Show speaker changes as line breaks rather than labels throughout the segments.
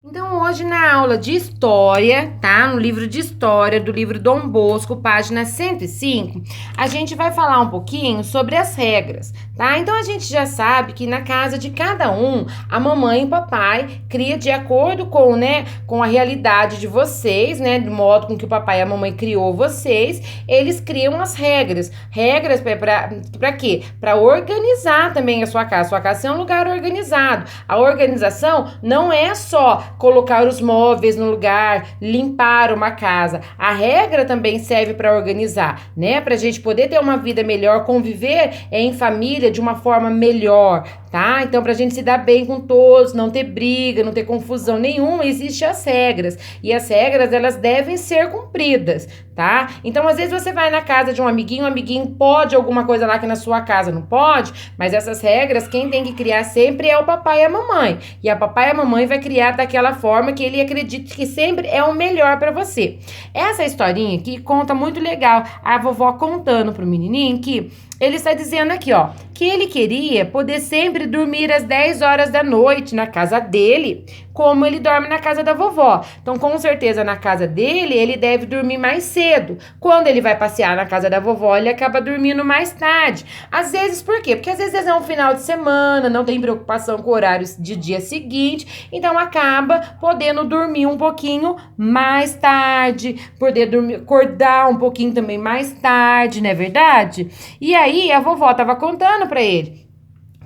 Então, hoje na aula de história, tá? No livro de história do livro Dom Bosco, página 105, a gente vai falar um pouquinho sobre as regras, tá? Então, a gente já sabe que na casa de cada um, a mamãe e o papai cria de acordo com, com a realidade de vocês, né? Do modo com que o papai e a mamãe criou vocês, eles criam as regras. Regras para quê? Para organizar também a sua casa. Sua casa é um lugar organizado. A organização não é só colocar os móveis no lugar, limpar uma casa. A regra também serve para organizar, né? Para a gente poder ter uma vida melhor, conviver em família de uma forma melhor, tá? Então, pra gente se dar bem com todos, não ter briga, não ter confusão nenhuma, existem as regras. E as regras, elas devem ser cumpridas, tá? Então, às vezes você vai na casa de um amiguinho, o amiguinho pode alguma coisa lá que na sua casa não pode, mas essas regras, quem tem que criar sempre é o papai e a mamãe. E a papai e a mamãe vai criar daquela forma que ele acredita que sempre é o melhor pra você. Essa historinha aqui conta muito legal. A vovó contando pro menininho que ele está dizendo aqui, ó, que ele queria poder sempre dormir às 10 horas da noite na casa dele, como ele dorme na casa da vovó. Então, com certeza, na casa dele, ele deve dormir mais cedo. Quando ele vai passear na casa da vovó, ele acaba dormindo mais tarde. Às vezes, por quê? Porque às vezes é um final de semana, não tem preocupação com horários de dia seguinte, então acaba podendo dormir um pouquinho mais tarde, poder dormir, acordar um pouquinho também mais tarde, não é verdade? E aí, a vovó tava contando pra ele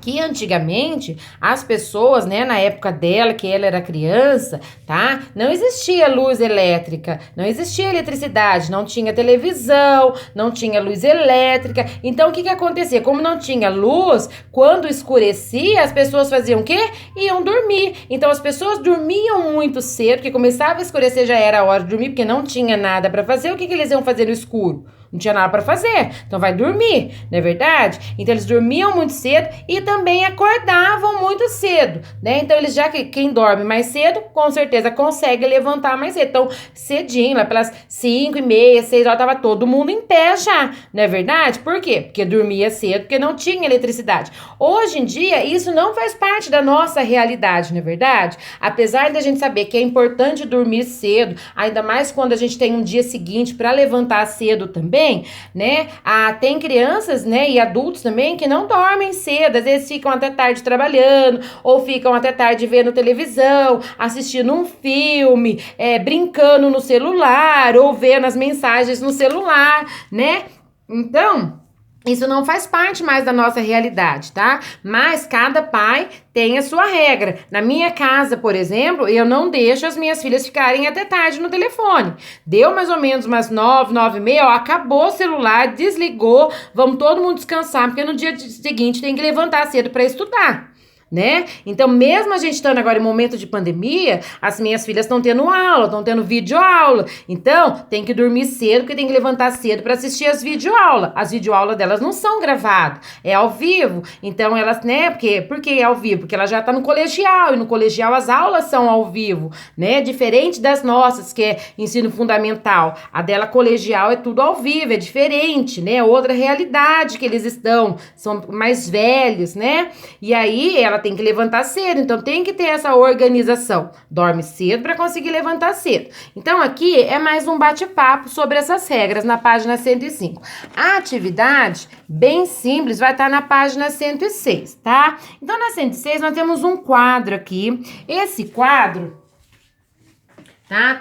que antigamente as pessoas, né, na época dela, que ela era criança, tá? Não existia luz elétrica, não existia eletricidade, não tinha televisão, não tinha luz elétrica. Então, o que acontecia? Como não tinha luz, quando escurecia, as pessoas faziam o quê? Iam dormir. Então, as pessoas dormiam muito cedo, porque começava a escurecer, já era a hora de dormir, porque não tinha nada para fazer. O que eles iam fazer no escuro? Não tinha nada para fazer, então vai dormir, não é verdade? Então eles dormiam muito cedo e também acordavam muito cedo, né? Então eles já que quem dorme mais cedo, com certeza consegue levantar mais cedo. Então cedinho, lá pelas 5:30, 6 horas, tava todo mundo em pé já, não é verdade? Por quê? Porque dormia cedo, porque não tinha eletricidade. Hoje em dia isso não faz parte da nossa realidade, não é verdade? Apesar da gente saber que é importante dormir cedo, ainda mais quando a gente tem um dia seguinte para levantar cedo também, né? Tem crianças, né, e adultos também que não dormem cedo, às vezes ficam até tarde trabalhando, ou ficam até tarde vendo televisão, assistindo um filme, brincando no celular, ou vendo as mensagens no celular, né? Então, isso não faz parte mais da nossa realidade, tá? Mas cada pai tem a sua regra. Na minha casa, por exemplo, eu não deixo as minhas filhas ficarem até tarde no telefone. Deu mais ou menos umas 9, 9:30, ó, acabou o celular, desligou, vamos todo mundo descansar, porque no dia seguinte tem que levantar cedo para estudar, né? Então, mesmo a gente estando agora em momento de pandemia, as minhas filhas estão tendo aula, estão tendo videoaula. Então, tem que dormir cedo, porque tem que levantar cedo para assistir as videoaulas. As videoaulas delas não são gravadas, é ao vivo. Então, elas, né? Por que é ao vivo? Porque ela já tá no colegial, e no colegial as aulas são ao vivo, né? Diferente das nossas, que é ensino fundamental. A dela colegial é tudo ao vivo, é diferente, né? Outra realidade que eles estão, são mais velhos, né? E aí, ela tem que levantar cedo, então tem que ter essa organização. Dorme cedo para conseguir levantar cedo. Então aqui é mais um bate-papo sobre essas regras na página 105. A atividade, bem simples, vai estar na página 106, tá? Então na 106 nós temos um quadro aqui. Esse quadro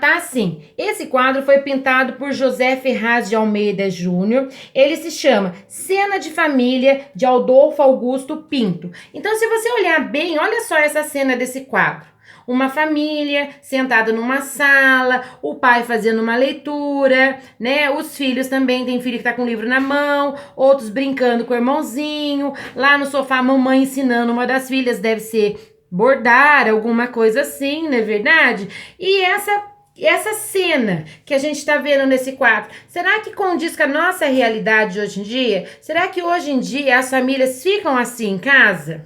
tá assim. Esse quadro foi pintado por José Ferraz de Almeida Júnior. Ele se chama Cena de Família, de Adolfo Augusto Pinto. Então, se você olhar bem, olha só essa cena desse quadro. Uma família sentada numa sala, o pai fazendo uma leitura, né? Os filhos também, tem filho que tá com o livro na mão, outros brincando com o irmãozinho. Lá no sofá, a mamãe ensinando uma das filhas, deve ser bordar, alguma coisa assim, não é verdade? E essa cena que a gente tá vendo nesse quadro, será que condiz com a nossa realidade hoje em dia? Será que hoje em dia as famílias ficam assim em casa?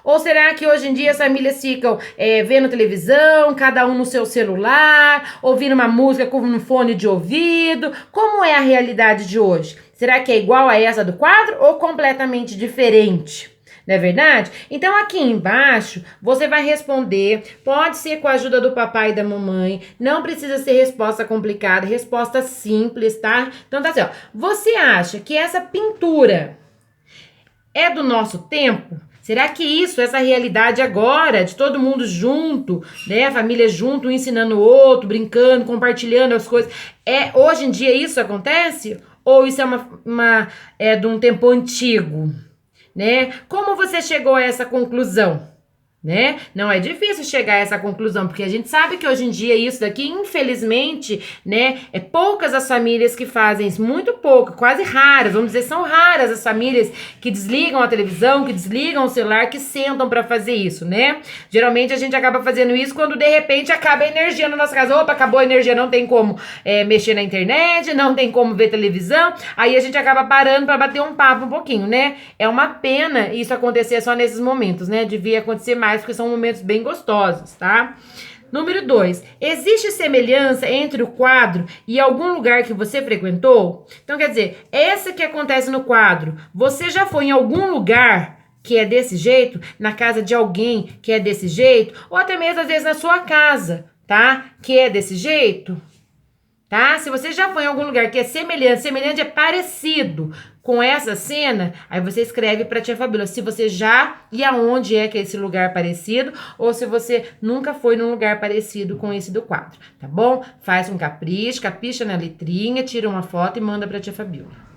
Ou será que hoje em dia as famílias ficam vendo televisão, cada um no seu celular, ouvindo uma música com um fone de ouvido? Como é a realidade de hoje? Será que é igual a essa do quadro ou completamente diferente? Não é verdade? Então, aqui embaixo, você vai responder. Pode ser com a ajuda do papai e da mamãe. Não precisa ser resposta complicada, resposta simples, tá? Então, tá assim, ó. Você acha que essa pintura é do nosso tempo? Será que isso, essa realidade agora, de todo mundo junto, né? A família junto, um ensinando o outro, brincando, compartilhando as coisas, hoje em dia isso acontece? Ou isso é de um tempo antigo? Né? Como você chegou a essa conclusão? Né? Não é difícil chegar a essa conclusão, porque a gente sabe que hoje em dia isso daqui, infelizmente, né, é poucas as famílias que fazem isso, muito pouco, quase raras, vamos dizer, são raras as famílias que desligam a televisão, que desligam o celular, que sentam pra fazer isso, né? Geralmente a gente acaba fazendo isso quando de repente acaba a energia na nossa casa. Opa, acabou a energia, não tem como mexer na internet, não tem como ver televisão, aí a gente acaba parando pra bater um papo um pouquinho, né? É uma pena isso acontecer só nesses momentos, né? Devia acontecer mais, porque são momentos bem gostosos, tá? Número 2. Existe semelhança entre o quadro e algum lugar que você frequentou? Então, quer dizer, essa que acontece no quadro, você já foi em algum lugar que é desse jeito? Na casa de alguém que é desse jeito? Ou até mesmo, às vezes, na sua casa, tá? Que é desse jeito? Tá? Se você já foi em algum lugar que é semelhante é parecido com essa cena, aí você escreve pra tia Fabíola se você já e aonde é que é esse lugar parecido, ou se você nunca foi num lugar parecido com esse do quadro, tá bom? Faz um capricho, capricha na letrinha, tira uma foto e manda pra tia Fabíola.